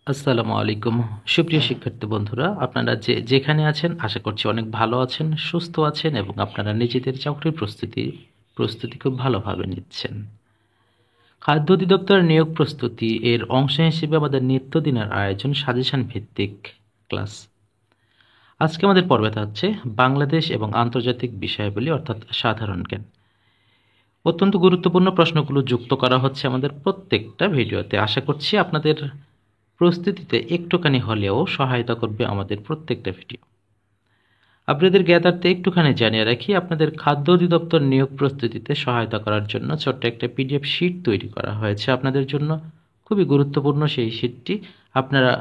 আসসালামু আলাইকুম। সুপ্রিয় শিক্ষার্থী বন্ধুরা, আপনারা যেখানে আছেন আশা করছি অনেক ভালো আছেন, সুস্থ আছেন এবং আপনারা নিজেদের চাকরির প্রস্তুতি খুব ভালোভাবে নিচ্ছেন। খাদ্য অধিদপ্তর নিয়োগ প্রস্তুতি এর অংশ হিসেবে আমাদের নিত্যদিনের আয়োজন সাজেশন ভিত্তিক ক্লাস। আজকে আমাদের পর্বে থাকছে বাংলাদেশ এবং আন্তর্জাতিক বিষয়াবলী অর্থাৎ সাধারণ জ্ঞান। অত্যন্ত গুরুত্বপূর্ণ প্রশ্নগুলো যুক্ত করা হচ্ছে আমাদের প্রত্যেকটা ভিডিওতে। আশা করছি আপনাদের প্রস্তুতিতে একটুখানি হলেও সহায়তা করবে আমাদের প্রত্যেকটা ভিডিও। আপনাদের জ্ঞাতার্থে একটুখানি জানিয়ে রাখি, আপনাদের খাদ্য অধিদপ্তর নিয়োগ প্রস্তুতিতে সহায়তা করার জন্য ছোট্ট একটা পিডিএফ শিট তৈরি করা হয়েছে আপনাদের জন্য। খুবই গুরুত্বপূর্ণ সেই শিটটি। আপনারা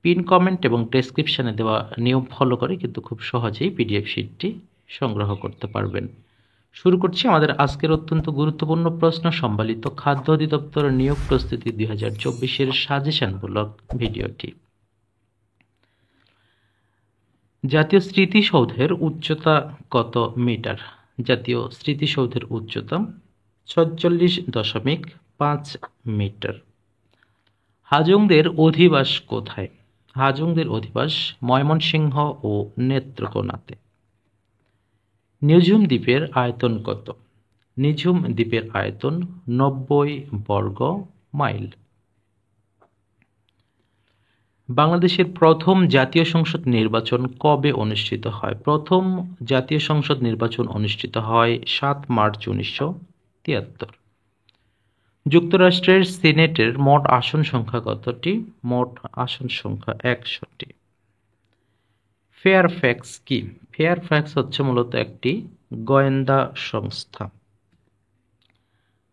পিন কমেন্ট এবং ডেসক্রিপশানে দেওয়া নিয়ম ফলো করে কিন্তু খুব সহজেই পিডিএফ শিটটি সংগ্রহ করতে পারবেন। শুরু করছি আমাদের আজকের অত্যন্ত গুরুত্বপূর্ণ প্রশ্ন সম্বলিত খাদ্য অধিদপ্তর নিয়োগ প্রস্তুতি 2024-এর সাজেশনমূলক ভিডিওটি। জাতীয় স্মৃতিসৌধের উচ্চতা কত মিটার? জাতীয় স্মৃতিসৌধের উচ্চতা 46.5 মিটার। হাজংদের অধিবাস কোথায়? হাজংদের অধিবাস ময়মনসিংহ ও নেত্রকোনাতে। নিঝুম দ্বীপের আয়তন কত? নিঝুম দ্বীপের আয়তন 90 বর্গ মাইল। বাংলাদেশের প্রথম জাতীয় সংসদ নির্বাচন কবে অনুষ্ঠিত হয়? প্রথম জাতীয় সংসদ নির্বাচন অনুষ্ঠিত হয় 7 মার্চ 1973। যুক্তরাষ্ট্রের সিনেটের মোট আসন সংখ্যা কতটি? মোট আসন সংখ্যা 100টি। ফেয়ারফ্যাক্স কি? ফেয়ারফ্যাক্স হচ্ছে মূলত একটি গোয়েন্দা সংস্থা।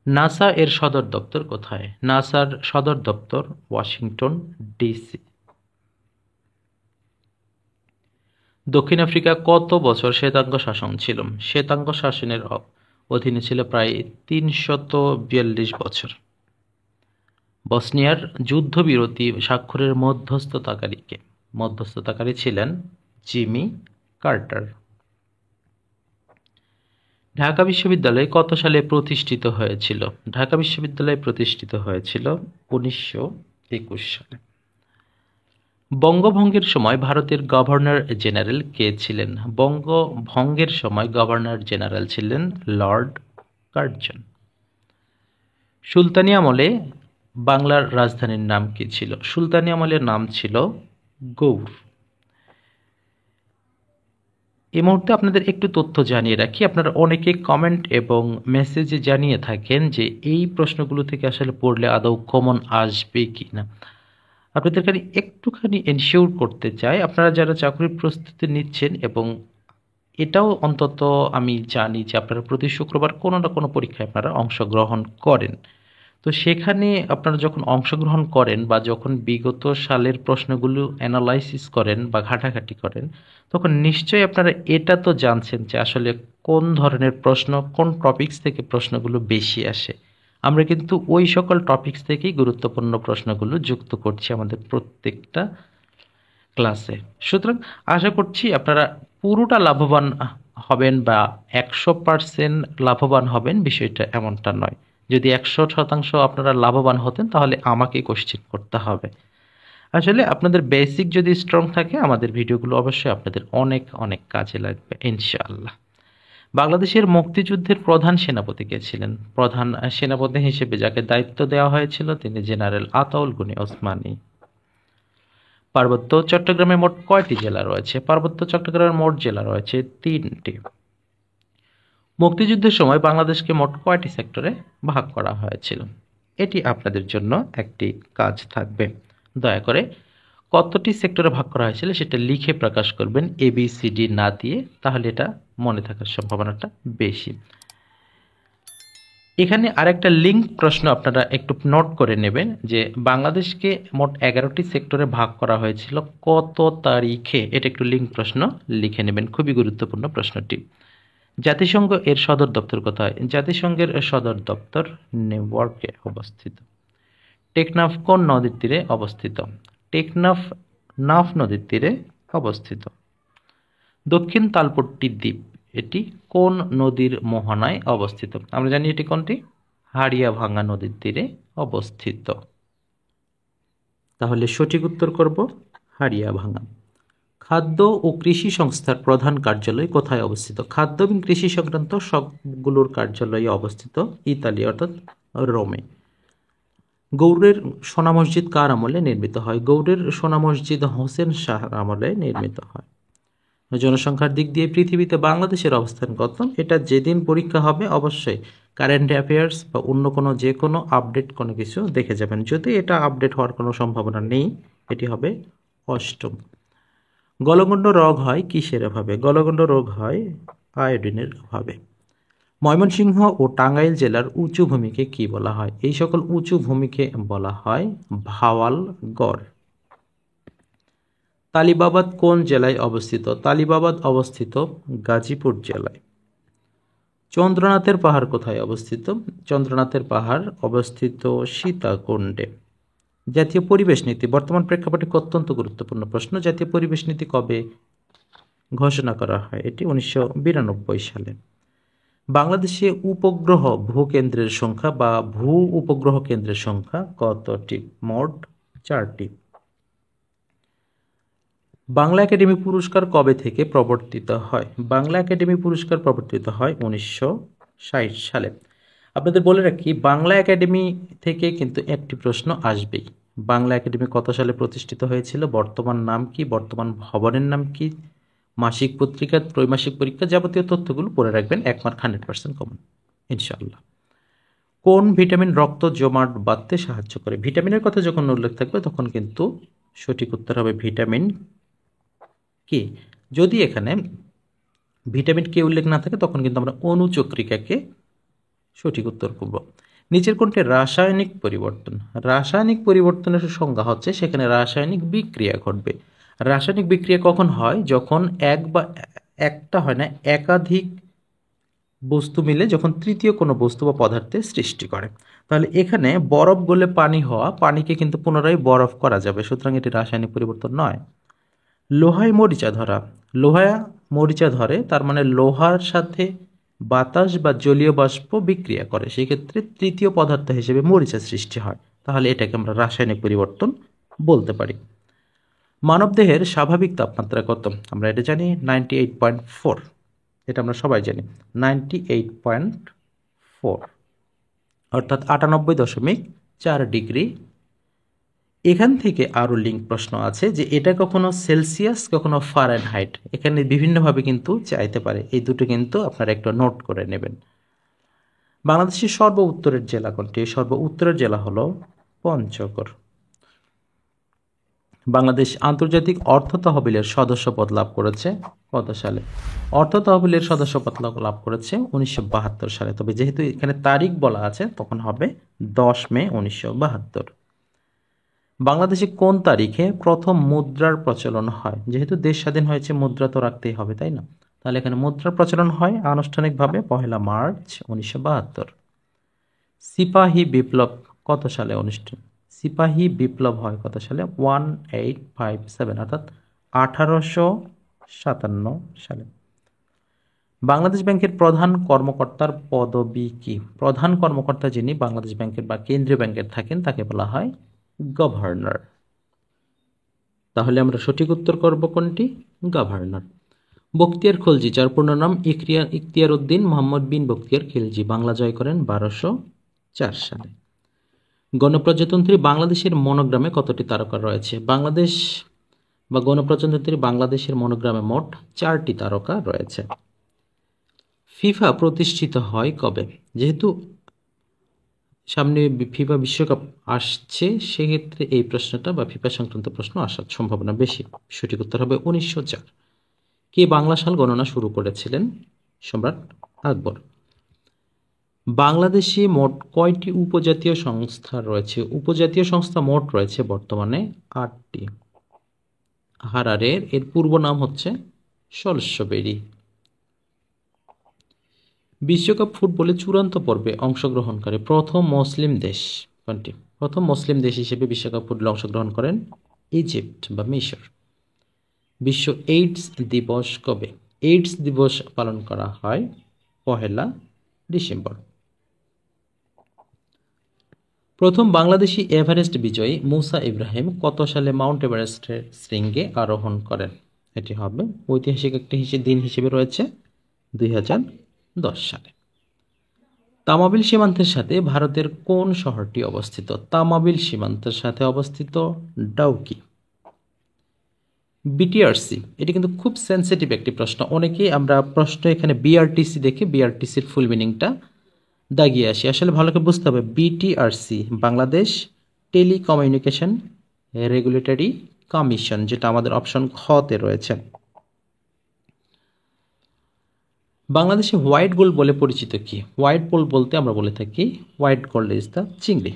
নাসা এর সদর দপ্তর কোথায়? নাসার সদর দপ্তর ওয়াশিংটন ডিসি। দক্ষিণ আফ্রিকা কত বছর শ্বেতাঙ্গ শাসন ছিল? শ্বেতাঙ্গ শাসনের অধীনে ছিল প্রায় 342 বছর। বসনিয়ার যুদ্ধবিরতি স্বাক্ষরের মধ্যস্থতাকারী ছিলেন জিমি কার্টার। ঢাকা বিশ্ববিদ্যালয় কত সালে প্রতিষ্ঠিত হয়েছিল? ঢাকা বিশ্ববিদ্যালয় প্রতিষ্ঠিত হয়েছিল 1921 সালে। বঙ্গভঙ্গের সময় ভারতের গভর্নর জেনারেল কে ছিলেন? বঙ্গভঙ্গের সময় গভর্নর জেনারেল ছিলেন লর্ড কার্জন। সুলতানি আমলে বাংলার রাজধানীর নাম কি ছিল? সুলতানি আমলের নাম ছিল গৌড়। এই মুহূর্তে আপনাদের একটু তথ্য জানিয়ে রাখি, আপনারা অনেকে কমেন্ট এবং মেসেজে জানিয়ে থাকেন যে এই প্রশ্নগুলো থেকে আসলে পড়লে আদৌ কমন আসবে কি না। আপনাদের খালি একটুখানি এনশিওর করতে চাই, আপনারা যারা চাকরির প্রস্তুতি নিচ্ছেন এবং এটাও অন্তত আমি জানি যে আপনারা প্রতি শুক্রবার কোনো না কোনো পরীক্ষায় আপনারা অংশগ্রহণ করেন। তো সেখানে আপনারা যখন অংশগ্রহণ করেন বা যখন বিগত সালের প্রশ্নগুলো অ্যানালাইসিস করেন বা ঘাটাঘাটি করেন, তখন নিশ্চয়ই আপনারা এটা তো জানছেন যে আসলে কোন ধরনের প্রশ্ন, কোন টপিকস থেকে প্রশ্নগুলো বেশি আসে। আমরা কিন্তু ওই সকল টপিকস থেকেই গুরুত্বপূর্ণ প্রশ্নগুলো যুক্ত করছি আমাদের প্রত্যেকটা ক্লাসে। সুতরাং আশা করছি আপনারা পুরোটা লাভবান হবেন বা 100% লাভবান হবেন, বিষয়টা এমনটা নয়। যদি 100% আপনারা লাভবান হতেন তাহলে আমাকে কোশ্চেন করতে হবে। আসলে আপনাদের বেসিক যদি স্ট্রং থাকে আমাদের ভিডিওগুলো অবশ্যই আপনাদের অনেক অনেক কাজে লাগবে ইনশাআল্লাহ। বাংলাদেশের মুক্তিযুদ্ধের প্রধান সেনাপতি কে ছিলেন? প্রধান সেনাপতি হিসেবে যাকে দায়িত্ব দেওয়া হয়েছিল তিনি জেনারেল আতাউল গনি ওসমানী। পার্বত্য চট্টগ্রামে মোট কয়টি জেলা রয়েছে? পার্বত্য চট্টগ্রামের মোট জেলা রয়েছে 3টি। মুক্তিযুদ্ধের সময় বাংলাদেশকে মোট কয়টি সেক্টরে ভাগ করা হয়েছিল? এটি আপনাদের জন্য একটি কাজ থাকবে। দয়া করে কতটি সেক্টরে ভাগ করা হয়েছিল সেটা লিখে প্রকাশ করবেন, ABCD না দিয়ে, তাহলে এটা মনে থাকার সম্ভাবনাটা বেশি। এখানে আরেকটা লিঙ্ক প্রশ্ন আপনারা একটু নোট করে নেবেন যে বাংলাদেশকে মোট 11টি সেক্টরে ভাগ করা হয়েছিল কত তারিখে, এটা একটু লিঙ্ক প্রশ্ন লিখে নেবেন, খুবই গুরুত্বপূর্ণ প্রশ্নটি। জাতিসংঘ এর সদর দপ্তর কোথায়? জাতিসংঘের সদর দপ্তর নিউ ইয়র্কে অবস্থিত। টেকনাফ কোন নদীর তীরে অবস্থিত? টেকনাফ নাফ নদীর তীরে অবস্থিত। দক্ষিণ তালপট্টি দ্বীপ এটি কোন নদীর মোহনায় অবস্থিত? আমরা জানি এটি কোনটি? হাড়িয়াভাঙ্গা নদীর তীরে অবস্থিত। তাহলে সঠিক উত্তর করব হাড়িয়াভাঙা। খাদ্য ও কৃষি সংস্থার প্রধান কার্যালয় কোথায় অবস্থিত? খাদ্য এবং কৃষি সংক্রান্ত সবগুলোর কার্যালয় অবস্থিত ইতালি অর্থাৎ রোমে। গৌড়ের সোনা মসজিদ কার আমলে নির্মিত হয়? গৌড়ের সোনা মসজিদ হোসেন শাহর আমলে নির্মিত হয়। জনসংখ্যার দিক দিয়ে পৃথিবীতে বাংলাদেশের অবস্থান কত? এটা যেদিন পরীক্ষা হবে অবশ্যই কারেন্ট অ্যাফেয়ার্স বা অন্য কোনো যে কোনো আপডেট কোনো কিছু দেখে যাবেন। যদি এটা আপডেট হওয়ার কোনো সম্ভাবনা নেই, এটি হবে অষ্টম। গলগণ্ড রোগ হয় কিসের অভাবে? গলগণ্ড রোগ হয় আয়োডিনের অভাবে। ময়মনসিংহ ও টাঙ্গাইল জেলার উঁচু ভূমিকে কি বলা হয়? এই সকল উঁচু ভূমিকে বলা হয় ভাওয়াল গড়। তালিবাবাদ কোন জেলায় অবস্থিত? তালিবাবাদ অবস্থিত গাজীপুর জেলায়। চন্দ্রনাথের পাহাড় কোথায় অবস্থিত? চন্দ্রনাথের পাহাড় অবস্থিত সীতাকুণ্ডে। জাতীয় পরিবেশ নীতি বর্তমান প্রেক্ষাপটে অত্যন্ত গুরুত্বপূর্ণ প্রশ্ন। জাতীয় পরিবেশ নীতি কবে ঘোষণা করা হয়? এটি 1992 সালে। বাংলাদেশে উপগ্রহ ভূকেন্দ্রের সংখ্যা বা ভূ উপগ্রহ কেন্দ্রের সংখ্যা কতটি? মোট 4টি। বাংলা একাডেমি পুরস্কার কবে থেকে প্রবর্তিত হয়? বাংলা একাডেমি পুরস্কার প্রবর্তিত হয় 1960 সালে। আপনাদের বলে রাখি, বাংলা একাডেমি থেকে কিন্তু একটি প্রশ্ন আসবেই। বাংলা একাডেমি কত সালে প্রতিষ্ঠিত হয়েছিল, বর্তমান নাম কি, বর্তমান ভবনের নাম কি, মাসিক পত্রিকা, ত্রৈমাসিক পরীক্ষা, যাবতীয় তথ্যগুলো পড়ে রাখবেন। 1 মার্ক 100% কমন ইনশাআল্লাহ। কোন ভিটামিন রক্ত জমাট বাঁধতে সাহায্য করে? ভিটামিনের কথা যখন উল্লেখ থাকবে তখন কিন্তু সঠিক উত্তর হবে ভিটামিন কে। যদি এখানে ভিটামিন কে উল্লেখ না থাকে তখন কিন্তু আমরা অনুচক্রিকাকে সঠিক উত্তর করব। নিচের কোনটি রাসায়নিক পরিবর্তন? রাসায়নিক পরিবর্তনের সংজ্ঞা হচ্ছে সেখানে রাসায়নিক বিক্রিয়া ঘটবে। রাসায়নিক বিক্রিয়া কখন হয়? যখন একটা হয় না, একাধিক বস্তু মিলে যখন তৃতীয় কোনো বস্তু বা পদার্থের সৃষ্টি করে। তাহলে এখানে বরফ গলে পানি হওয়া, পানিকে কিন্তু পুনরায় বরফ করা যাবে, সুতরাং এটি রাসায়নিক পরিবর্তন নয়। লোহায় মরিচা ধরা, লোহায় মরিচা ধরে তার মানে লোহার সাথে বাতাস বা জলীয় বাষ্প বিক্রিয়া করে, সেক্ষেত্রে তৃতীয় পদার্থ হিসেবে মরিচা সৃষ্টি হয়। তাহলে এটাকে আমরা রাসায়নিক পরিবর্তন বলতে পারি। মানবদেহের স্বাভাবিক তাপমাত্রা কত? আমরা এটা জানি 98.4, এটা আমরা সবাই জানি 98.4 অর্থাৎ 98.4 ডিগ্রি। এখান থেকে আরও লিঙ্ক প্রশ্ন আছে যে এটা কখনো সেলসিয়াস কখনো ফারেনহাইট, এখানে বিভিন্নভাবে কিন্তু চাইতে পারে, এই দুটো কিন্তু আপনারা একটু নোট করে নেবেন। বাংলাদেশের সর্ব উত্তরের জেলা কোনটি? সর্ব উত্তরের জেলা হলো পঞ্চগড়। বাংলাদেশ আন্তর্জাতিক অর্থ তহবিলের সদস্যপদ লাভ করেছে কত সালে? অর্থ তহবিলের সদস্যপদ লাভ করেছে 1972 সালে, তবে যেহেতু এখানে তারিখ বলা আছে তখন হবে 10 মে 1972। বাংলাদেশে কোন তারিখে প্রথম মুদ্রার প্রচলন হয়? যেহেতু দেশ স্বাধীন হয়েছে মুদ্রা তো রাখতেই হবে, তাই না? তাহলে এখানে মুদ্রার প্রচলন হয় আনুষ্ঠানিকভাবে 1 মার্চ 1972। সিপাহী বিপ্লব কত সালে অনুষ্ঠিত? সিপাহী বিপ্লব হয় কত সালে? 1857 অর্থাৎ 1857 সালে। বাংলাদেশ ব্যাংকের প্রধান কর্মকর্তার পদবি কি? প্রধান কর্মকর্তা যিনি বাংলাদেশ ব্যাংকের বা কেন্দ্রীয় ব্যাংকের থাকেন তাকে বলা হয় গভর্নর। তাহলে আমরা সঠিক উত্তর করব কোনটি? গভর্নর। বখতিয়ার খলজি, যার পূর্ণ নাম ইখতিয়ার উদ্দিন মোহাম্মদ বিন বখতিয়ার খিলজি, বাংলা জয় করেন 1204 সালে। গণপ্রজাতন্ত্রী বাংলাদেশের মনোগ্রামে কতটি তারকা রয়েছে? বাংলাদেশ বা গণপ্রজাতন্ত্রী বাংলাদেশের মনোগ্রামে মোট 4টি তারকা রয়েছে। ফিফা প্রতিষ্ঠিত হয় কবে? যেহেতু সামনে ফিফা বিশ্বকাপ আসছে সেক্ষেত্রে এই প্রশ্নটা বা ফিফা সংক্রান্ত প্রশ্ন আসার সম্ভাবনা বেশি। সঠিক উত্তর হবে 1904। কে বাংলা সাল গণনা শুরু করেছিলেন? সম্রাট আকবর। বাংলাদেশে মোট কয়টি উপজাতীয় সংস্থা রয়েছে? উপজাতীয় সংস্থা মোট রয়েছে বর্তমানে 8টি। হারারের এর পূর্ব নাম হচ্ছে সলস্যবেরি। বিশ্বকাপ ফুটবলে চূড়ান্ত পর্বে অংশগ্রহণকারী প্রথম মুসলিম দেশ কোনটি? প্রথম মুসলিম দেশ হিসেবে বিশ্বকাপ ফুটবলে অংশগ্রহণ করেন ইজিপ্ট বা মিশর। বিশ্ব এইডস দিবস কবে? এইডস দিবস পালন করা হয় 1 ডিসেম্বর। প্রথম বাংলাদেশি এভারেস্ট বিজয়ী মুসা ইব্রাহিম কত সালে মাউন্ট এভারেস্টের শৃঙ্গে আরোহণ করেন? এটি হবে ঐতিহাসিক একটি দিন হিসেবে রয়েছে 2010 সালে। তামাবিল সীমান্তের সাথে ভারতের কোন শহরটি অবস্থিত? তামাবিল সীমান্তের সাথে অবস্থিত ডাউকি। বিটিআরসি, এটি কিন্তু খুব সেন্সিটিভ একটি প্রশ্ন। অনেকেই আমরা প্রশ্ন এখানে বিআরটিসি দেখে বিআরটিসির ফুল মিনিংটা দাগিয়ে আসি। আসলে ভালো করে বুঝতে হবে, BTRC Bangladesh telecommunication regulatory commission, যেটা আমাদের অপশন খতে রয়েছে। বাংলাদেশে হোয়াইট গোল্ড বলে পরিচিত কি? হোয়াইট গোল্ড বলতে আমরা বলে থাকি হোয়াইট গোল্ড ইজ দ্য চিংড়ি।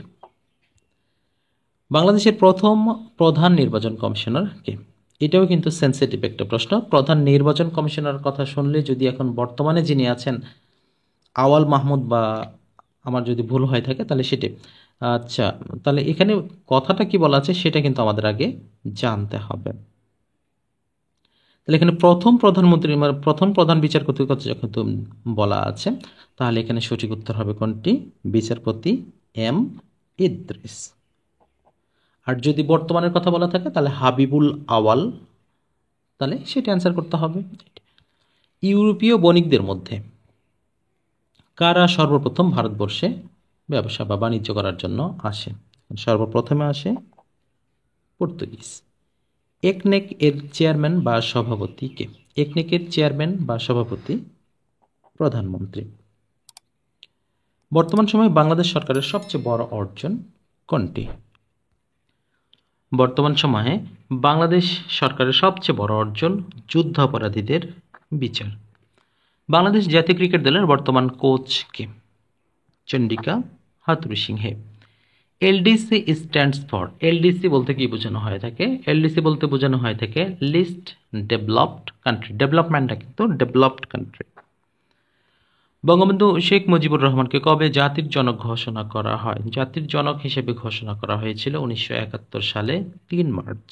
বাংলাদেশের প্রথম প্রধান নির্বাচন কমিশনার কে? এটাও কিন্তু সেন্সিটিভ একটা প্রশ্ন। প্রধান নির্বাচন কমিশনার কথা শুনলে যদি এখন বর্তমানে যিনি আছেন আওয়াল মাহমুদ, বা আমার যদি ভুল হয়ে থাকে তাহলে সেটি। আচ্ছা, তাহলে এখানে কথাটা কি বলা আছে সেটা কিন্তু আমাদের আগে জানতে হবে। তাহলে এখানে প্রথম প্রধানমন্ত্রী মানে প্রথম প্রধান বিচারপতির কথা যখন বলা আছে, তাহলে এখানে সঠিক উত্তর হবে কোনটি? বিচারপতি এম ইদ্রিস। আর যদি বর্তমানের কথা বলা থাকে তাহলে হাবিবুল আওয়াল, তাহলে সেটা অ্যান্সার করতে হবে। ইউরোপীয় বণিকদের মধ্যে কারা সর্বপ্রথম ভারতবর্ষে ব্যবসা বা বাণিজ্য করার জন্য আসে? সর্বপ্রথমে আসে পর্তুগিজ। একনেক এর চেয়ারম্যান বা সভাপতি কে? একনেকের চেয়ারম্যান বা সভাপতি প্রধানমন্ত্রী। বর্তমান সময়ে বাংলাদেশ সরকারের সবচেয়ে বড় অর্জন কোনটি? বর্তমান সময়ে বাংলাদেশ সরকারের সবচেয়ে বড় অর্জন যুদ্ধাপরাধীদের বিচার। বাংলাদেশ জাতীয় ক্রিকেট দলের বর্তমান কোচ কে? Chandika Hathurusingha. LDC stands for, LDC বলতে কি বোঝানো হয়ে থাকে? এলডিসি বলতে বোঝানো হয়ে থাকে লিস্ট ডেভেলপড কান্ট্রি। ডেভেলপমেন্টটা কিন্তু ডেভেলপড কান্ট্রি। বঙ্গবন্ধু শেখ মুজিবুর রহমানকে কবে জাতির জনক ঘোষণা করা হয়? জাতির জনক হিসেবে ঘোষণা করা হয়েছিল 1971 সালে 3 মার্চ।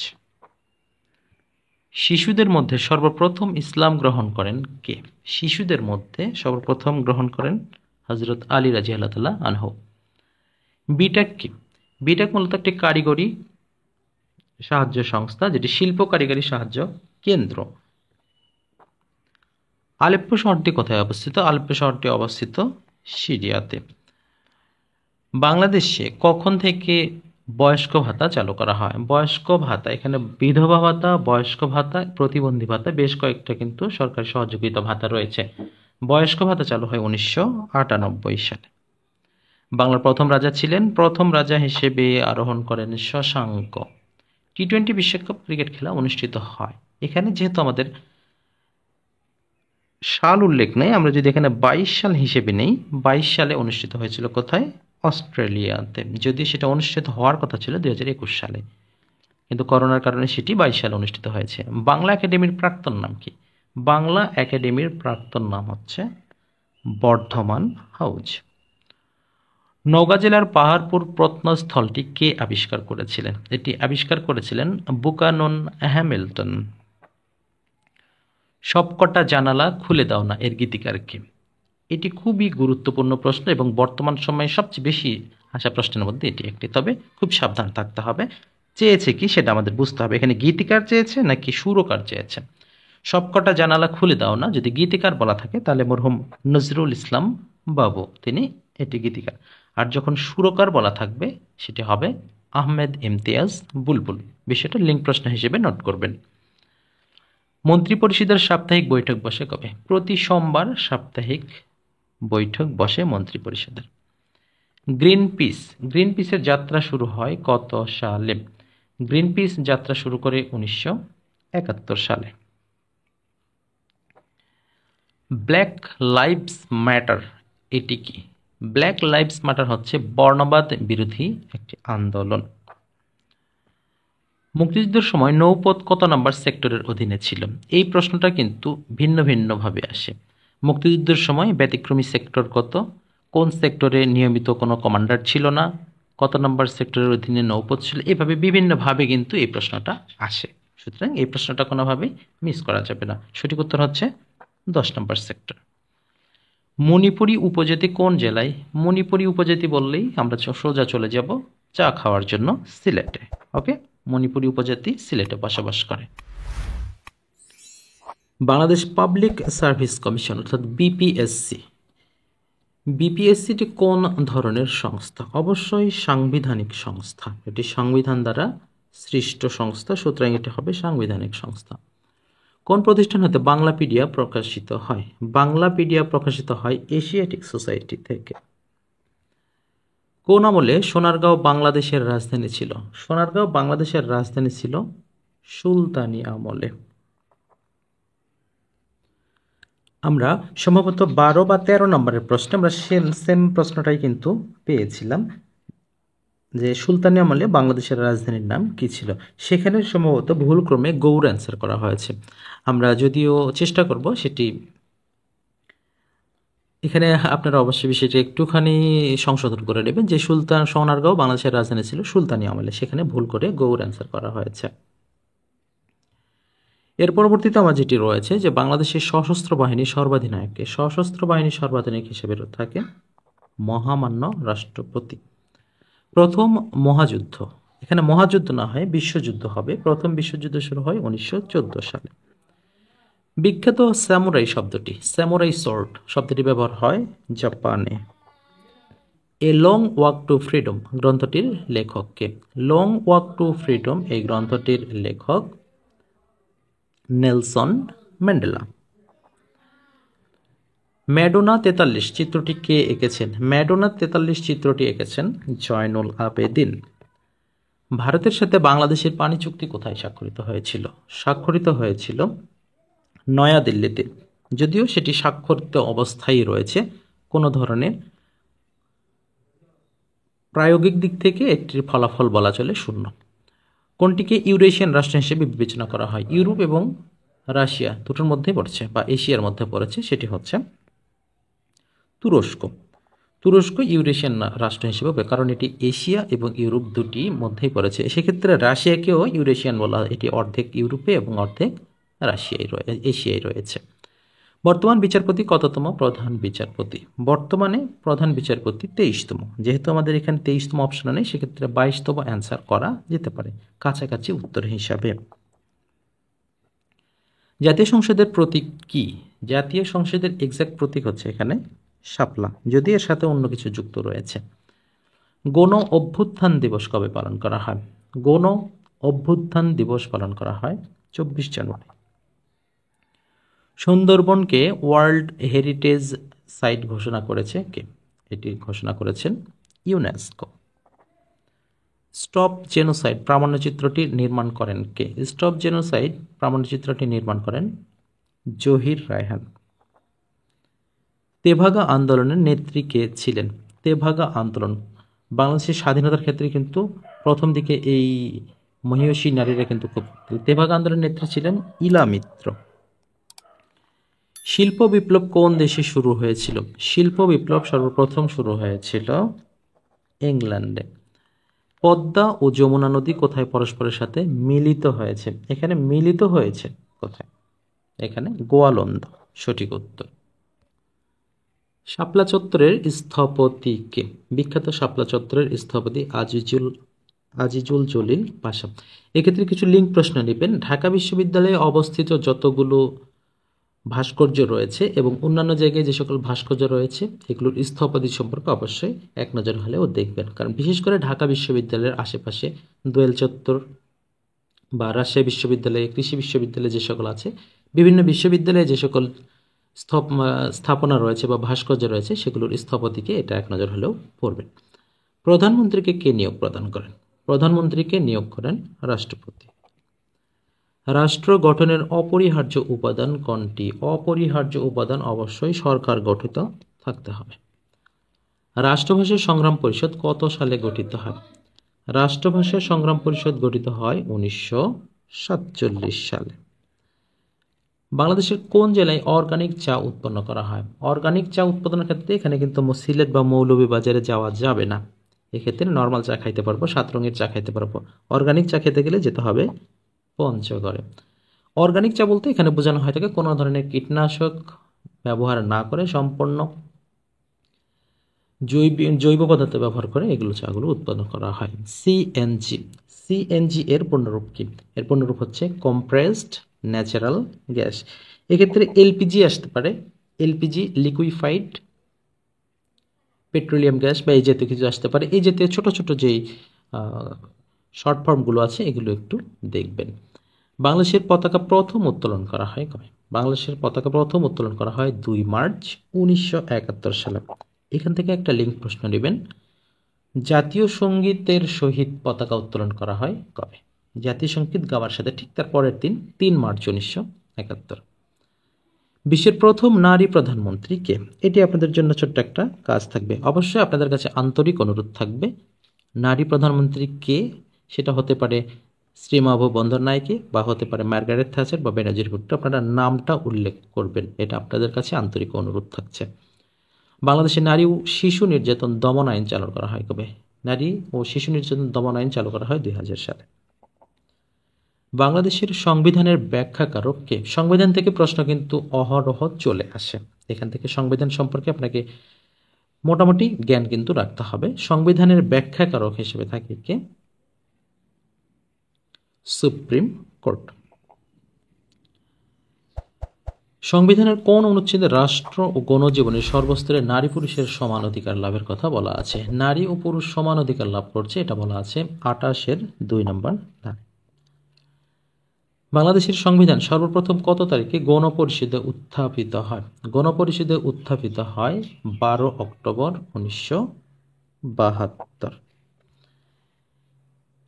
শিশুদের মধ্যে সর্বপ্রথম ইসলাম গ্রহণ করেন কে? শিশুদের মধ্যে সর্বপ্রথম গ্রহণ করেন হযরত আলী রাদিয়াল্লাহু তাআলা আনহু। বিটেক কি? বিটেক মূলত একটি কারিগরি সাহায্য সংস্থা, যেটি শিল্প কারিগরি সাহায্য কেন্দ্র। আলেপ্পো শহরটি কোথায় অবস্থিত? আলেপ্পো শহরটি অবস্থিত সিরিয়াতে। বাংলাদেশে কখন থেকে বয়স্ক ভাতা চালু করা হয়? বয়স্ক ভাতা, এখানে বিধবা ভাতা, বয়স্ক ভাতা, প্রতিবন্ধী ভাতা, বেশ কয়েকটা কিন্তু সরকারি সহযোগিতা ভাতা রয়েছে। বয়স্ক ভাতা চালু হয় 1998 সালে। বাংলার প্রথম রাজা ছিলেন? প্রথম রাজা হিসেবে আরোহণ করেন শশাঙ্ক। টি-20 বিশ্বকাপ ক্রিকেট খেলা অনুষ্ঠিত হয়, এখানে যেহেতু আমাদের সাল উল্লেখ নেই, আমরা যদি এখানে 22 সাল হিসেবে নেই, 22 সালে অনুষ্ঠিত হয়েছিল কোথায়? অস্ট্রেলিয়াতে। যদি সেটা অনুষ্ঠিত হওয়ার কথা ছিল 2021 সালে, কিন্তু করোনার কারণে সেটি 22 সালে অনুষ্ঠিত হয়েছে। বাংলা একাডেমির প্রাক্তন নাম কি? বাংলা একাডেমির প্রাক্তন নাম হচ্ছে বর্ধমান হাউজ। নওগাঁ জেলার পাহাড়পুর প্রত্নস্থলটি কে আবিষ্কার করেছিলেন? এটি আবিষ্কার করেছিলেন বুকানন হ্যামিল্টন। সবকটা জানালা খুলে দাও না এর গীতিকার কে? এটি খুবই গুরুত্বপূর্ণ প্রশ্ন এবং বর্তমান সময়ে সবচেয়ে বেশি আসা প্রশ্নের মধ্যে এটি একটি। তবে খুব সাবধান থাকতে হবে, চেয়েছে কি সেটা আমাদের বুঝতে হবে। এখানে গীতিকার চেয়েছে নাকি সুরকার চেয়েছে? সবকটা জানালা খুলে দাও না যদি গীতিকার বলা থাকে তাহলে মরহুম নজরুল ইসলাম বাবু, তিনি এটি গীতিকার। আর যখন সুরকার বলা থাকবে সেটি হবে আহমেদ ইমতিয়াজ বুলবুল। বিষয়টা লিঙ্ক প্রশ্ন হিসেবে নোট করবেন। মন্ত্রিপরিষদের সাপ্তাহিক বৈঠক বসে কবে? প্রতি সোমবার সাপ্তাহিক বৈঠক বসে মন্ত্রিপরিষদের। গ্রিনপিসের যাত্রা শুরু হয় কত সালে? গ্রিনপিস যাত্রা শুরু করে 1971 সালে। ব্ল্যাক লাইভস ম্যাটার এটি কি? ব্ল্যাক লাইভস ম্যাটার হচ্ছে বর্ণবাদ বিরোধী একটি আন্দোলন। মুক্তিযুদ্ধের সময় নৌপথ কত নম্বর সেক্টরের অধীনে ছিল? এই প্রশ্নটা কিন্তু ভিন্ন ভিন্নভাবে আসে। মুক্তিযুদ্ধের সময় ব্যতিক্রমী সেক্টর কত? কোন সেক্টরে নিয়মিত কোনো কমান্ডার ছিল না? কত নম্বর সেক্টরের অধীনে নৌপথ ছিল? এভাবে বিভিন্নভাবে কিন্তু এই প্রশ্নটা আসে। সুতরাং এই প্রশ্নটা কোনোভাবেই মিস করা যাবে না। সঠিক উত্তর হচ্ছে 10 নম্বর সেক্টর। মণিপুরি উপজাতি কোন জেলায়? মণিপুরি উপজাতি বললেই আমরা সোজা চলে যাব চা খাওয়ার জন্য সিলেটে। ওকে, মণিপুরি উপজাতি সিলেটে বসবাস করে। বাংলাদেশ পাবলিক সার্ভিস কমিশন অর্থাৎ বিপিএসসি, বিপিএসসিটি কোন ধরনের সংস্থা? অবশ্যই সাংবিধানিক সংস্থা। এটি সংবিধান দ্বারা সৃষ্ট সংস্থা, সুতরাং এটি হবে সাংবিধানিক সংস্থা। কোন প্রতিষ্ঠান হতে বাংলাপিডিয়া প্রকাশিত হয়? বাংলাপিডিয়া প্রকাশিত হয় এশিয়াটিক সোসাইটি থেকে। কোন আমলে সোনারগাঁও বাংলাদেশের রাজধানী ছিল? সোনারগাঁও বাংলাদেশের রাজধানী ছিল সুলতানি আমলে। আমরা সম্ভবত 12 বা 13 নম্বরের প্রশ্নে আমরা সেম প্রশ্নটাই কিন্তু পেয়েছিলাম, যে সুলতানি আমলে বাংলাদেশের রাজধানীর নাম কি ছিল। সেখানে সম্ভবত ভুলক্রমে গৌড় অ্যান্সার করা হয়েছে। আমরা যদিও চেষ্টা করব সেটি, এখানে আপনারা অবশ্যই বিষয়টি একটুখানি সংশোধন করে নেবেন যে সোনারগাঁও বাংলাদেশের রাজধানী ছিল সুলতানি আমলে, সেখানে ভুল করে গৌড় অ্যান্সার করা হয়েছে। এর পরবর্তীতে আমার যেটি রয়েছে যে বাংলাদেশের সশস্ত্র বাহিনী সর্বাধিনায়ককে? সশস্ত্র বাহিনী সর্বাধিনায়ক হিসেবে থাকে মহামান্য রাষ্ট্রপতি। প্রথম মহাযুদ্ধ, এখানে মহাযুদ্ধ না হয় বিশ্বযুদ্ধ হবে, প্রথম বিশ্বযুদ্ধ শুরু হয় 1914 সালে। বিখ্যাত স্যামুরাই শব্দটি, স্যামুরাই সোর্ড শব্দটি ব্যবহার হয় জাপানে। A long walk to freedom গ্রন্থটির লেখককে? লং ওয়াক টু ফ্রিডম এই গ্রন্থটির লেখক নেলসন ম্যান্ডেলা। ম্যাডোনা 43 চিত্রটি কে এঁকেছেন? ম্যাডোনা 43 চিত্রটি এঁকেছেন জয়নুল আবেদিন। ভারতের সাথে বাংলাদেশের পানি চুক্তি কোথায় স্বাক্ষরিত হয়েছিল? স্বাক্ষরিত হয়েছিল নয়াদিল্লিতে, যদিও সেটি স্বাক্ষরিত অবস্থায় রয়েছে, কোনো ধরনের প্রায়োগিক দিক থেকে একটির ফলাফল বলা চলে শূন্য। কোনটিকে ইউরেশিয়ান রাষ্ট্র হিসেবে বিবেচনা করা হয়? ইউরোপ এবং রাশিয়া দুটোর মধ্যে পড়ছে বা এশিয়ার মধ্যে পড়েছে, সেটি হচ্ছে তুরস্ক। তুরস্ক ইউরেশিয়ান রাষ্ট্র হিসেবে, কারণ এটি এশিয়া এবং ইউরোপ দুটি মধ্যেই পড়েছে। সেক্ষেত্রে রাশিয়াকেও ইউরেশিয়ান বলা হয়, এটি অর্ধেক ইউরোপে এবং অর্ধেক এশিয়ায় রয়েছে। বর্তমান বিচারপতি কততম প্রধান বিচারপতি? বর্তমানে প্রধান বিচারপতি 23তম। যেহেতু আমাদের এখানে 23তম অপশন নেই, সেক্ষেত্রে 22তম অ্যান্সার করা যেতে পারে কাছাকাছি উত্তর হিসাবে। জাতীয় সংসদের প্রতীক কি? জাতীয় সংসদের এক্সাক্ট প্রতীক হচ্ছে এখানে শাপলা, যদি এর সাথে অন্য কিছু যুক্ত রয়েছে। গণ অভ্যুত্থান দিবস কবে পালন করা হয়? গণ অভ্যুত্থান দিবস পালন করা হয় 24 জানুয়ারি। সুন্দরবনকে ওয়ার্ল্ড হেরিটেজ সাইট ঘোষণা করেছে কে? এটি ঘোষণা করেছেন ইউনেস্কো। স্টপ জেনোসাইড প্রামাণ্যচিত্রটি নির্মাণ করেন কে? স্টপ জেনোসাইড প্রামাণ্যচিত্রটি নির্মাণ করেন জহির রায়হান। তেভাগা আন্দোলনের নেত্রী কে ছিলেন? তেভাগা আন্দোলন বাংলাদেশের স্বাধীনতার ক্ষেত্রে কিন্তু প্রথম দিকে এই মহিয়সী নারীরা কিন্তু খুব, তেভাগা আন্দোলনের নেত্রী ছিলেন ইলা মিত্র। শিল্প বিপ্লব কোন দেশে শুরু হয়েছিল? শিল্প বিপ্লব সর্বপ্রথম শুরু হয়েছিল ইংল্যান্ডে। পদ্মা ও যমুনা নদী কোথায় পরস্পরের সাথে মিলিত হয়েছে? এখানে মিলিত হয়েছে কোথায়? এখানে গোয়ালন্দ সঠিক উত্তর। শাপলা চত্বরের স্থপতি কে? বিখ্যাত শাপলা চত্বরের স্থপতি আজিজুল জলিল পাশা। এক্ষেত্রে কিছু লিঙ্ক প্রশ্ন নেবেন। ঢাকা বিশ্ববিদ্যালয়ে অবস্থিত যতগুলো ভাস্কর্য রয়েছে এবং অন্যান্য জায়গায় যে সকল ভাস্কর্য রয়েছে এগুলোর স্থপতি সম্পর্কে অবশ্যই এক নজর হলেও দেখবেন, কারণ বিশেষ করে ঢাকা বিশ্ববিদ্যালয়ের আশেপাশে দোয়েল চত্বর বা রাজশাহী বিশ্ববিদ্যালয়ে, কৃষি বিশ্ববিদ্যালয়ে যে সকল আছে, বিভিন্ন বিশ্ববিদ্যালয়ে যে সকল স্থাপনা রয়েছে বা ভাস্কর্য রয়েছে সেগুলোর স্থপতিকে এটা এক নজর হলেও পড়বেন। প্রধানমন্ত্রীকে কে নিয়োগ প্রদান করেন? প্রধানমন্ত্রীকে নিয়োগ করেন রাষ্ট্রপতি। রাষ্ট্র গঠনের অপরিহার্য উপাদান কোনটি? অপরিহার্য উপাদান অবশ্যই সরকার গঠিত থাকতে হবে। রাষ্ট্রভাষা সংগ্রাম পরিষদ কত সালে গঠিত হয়? রাষ্ট্রভাষা সংগ্রাম পরিষদ গঠিত হয় 1947 সালে। বাংলাদেশের কোন জেলায় অর্গানিক চা উৎপন্ন করা হয়? অর্গানিক চা উৎপাদনের ক্ষেত্রে এখানে কিন্তু সিলেট বা মৌলভীবাজারে যাওয়া যাবে না, এক্ষেত্রে নর্মাল চা খাইতে পারবো, 7 রঙের চা খাইতে পারবো। অর্গানিক চা খেতে গেলে যেতে হবে পঞ্চগড়ে। অর্গানিক চা বলতে এখানে বোঝানো হয় থাকে কোনো ধরনের কীটনাশক ব্যবহার না করে সম্পূর্ণ জৈব পদার্থ ব্যবহার করে এগুলো চাগুলো উৎপন্ন করা হয়। সিএনজি এর পূর্ণরূপ কি? এর পূর্ণরূপ হচ্ছে কম্প্রেসড ন্যাচারাল গ্যাস। এক্ষেত্রে এলপিজি আসতে পারে, এলপিজি লিকুইফাইড পেট্রোলিয়াম গ্যাস বা এই জাতীয় কিছু আসতে পারে। এই জাতীয় ছোট ছোট যেই শর্ট ফর্মগুলো আছে এগুলো একটু দেখবেন। বাংলাদেশের পতাকা প্রথম উত্তোলন করা হয় কবে? বাংলাদেশের পতাকা প্রথম উত্তোলন করা হয় 2 মার্চ 1971 সালে। এখান থেকে একটা লিঙ্ক প্রশ্ন নেবেন। জাতীয় সঙ্গীতের সহিত পতাকা উত্তোলন করা হয় কবে? জাতীয় সঙ্গীত গাওয়ার সাথে ঠিক তার পরের দিন 3 মার্চ 1971। বিশ্বের প্রথম নারী প্রধানমন্ত্রী কে? এটি আপনাদের জন্য ছোট্ট একটা কাজ থাকবে। অবশ্যই আপনাদের কাছে আন্তরিক অনুরোধ থাকবে, নারী প্রধানমন্ত্রী কে সেটা হতে পারে শ্রীমাভু বন্দ্যোপাধ্যায়কে বা হতে পারে মার্গারেট থ্যাচার বা বেনাজির ভুট্টো, আপনারা নামটা উল্লেখ করবেন, এটা আপনাদের কাছে আন্তরিক অনুরোধ থাকছে। বাংলাদেশে নারী ও শিশু নির্যাতন দমন আইন চালু করা হয় কবে? নারী ও শিশু নির্যাতন দমন আইন চালু করা হয় 2000 সালে। বাংলাদেশের সংবিধানের ব্যাখ্যাকারক কে? সংবিধান থেকে প্রশ্ন কিন্তু অহরহ চলে আসে, এখান থেকে সংবিধান সম্পর্কে আপনাকে মোটামুটি জ্ঞান কিন্তু রাখতে হবে। সংবিধানের ব্যাখ্যাকারক হিসেবে থাকে কে? Supreme court. সংবিধানের কোন অনুচ্ছেদে রাষ্ট্র ও গণজীবনের সর্বস্তরে নারী পুরুষের সমান অধিকার লাভের কথা বলা আছে? নারী ও পুরুষ সমান অধিকার লাভ করছে, এটা বলা আছে 28-এর 2 নম্বর ধারা। বাংলাদেশের সংবিধান সর্বপ্রথম কত তারিখে গণপরিষদে উত্থাপিত হয়? গণপরিষদে উত্থাপিত হয় 12 অক্টোবর 1972।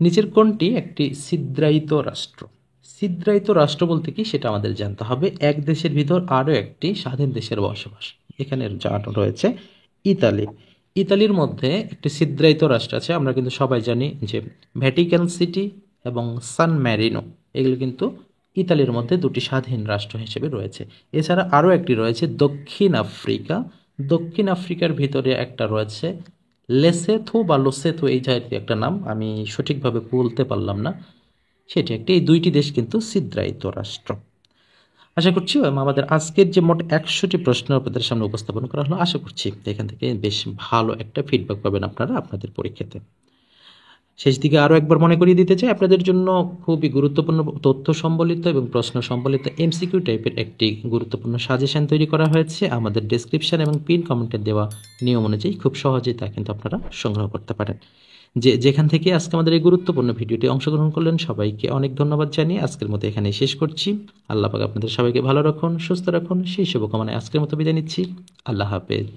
নিচের কোনটি একটি ছিদ্রায়িত রাষ্ট্র? ছিদ্রায়িত রাষ্ট্র বলতে কি সেটা আমাদের জানতে হবে। এক দেশের ভিতর আরও একটি স্বাধীন দেশের বসবাস, এখানে যা রয়েছে ইতালি। ইতালির মধ্যে একটি ছিদ্রায়িত রাষ্ট্র আছে, আমরা কিন্তু সবাই জানি যে ভ্যাটিকান সিটি এবং সান ম্যারিনো, এগুলো কিন্তু ইতালির মধ্যে দুটি স্বাধীন রাষ্ট্র হিসেবে রয়েছে। এছাড়া আরও একটি রয়েছে দক্ষিণ আফ্রিকা। দক্ষিণ আফ্রিকার ভিতরে একটা রয়েছে লেসেথো বা লোসেথো, এই জাতীয় একটা নাম, আমি সঠিকভাবে বলতে পারলাম না, সেটি একটি। এই দুইটি দেশ কিন্তু ছিদ্রায়িত রাষ্ট্র। আশা করছি আমাদের আজকের যে মোট 100টি প্রশ্ন আপনাদের সামনে উপস্থাপন করা হলো, আশা করছি এখান থেকে বেশ ভালো একটা ফিডব্যাক পাবেন আপনারা আপনাদের পরীক্ষাতে। শেষ দিকে আরও একবার মনে করিয়ে দিতে চাই, আপনাদের জন্য খুবই গুরুত্বপূর্ণ তথ্য সম্বলিত এবং প্রশ্ন সম্বলিত এমসিকিউ টাইপের একটি গুরুত্বপূর্ণ সাজেশন তৈরি করা হয়েছে। আমাদের ডেসক্রিপশন এবং পিন কমেন্টে দেওয়া নিয়ম অনুযায়ী খুব সহজেই তা কিন্তু আপনারা সংগ্রহ করতে পারেন। যেখান থেকে আজকে আমাদের এই গুরুত্বপূর্ণ ভিডিওটি অংশগ্রহণ করলেন সবাইকে অনেক ধন্যবাদ জানিয়ে আজকের মতো এখানে শেষ করছি। আল্লাহ পাক আপনাদের সবাইকে ভালো রাখুন, সুস্থ রাখুন, সেই শুভকামনায় আজকের মতো বিদায় নিচ্ছি। আল্লাহ হাফেজ।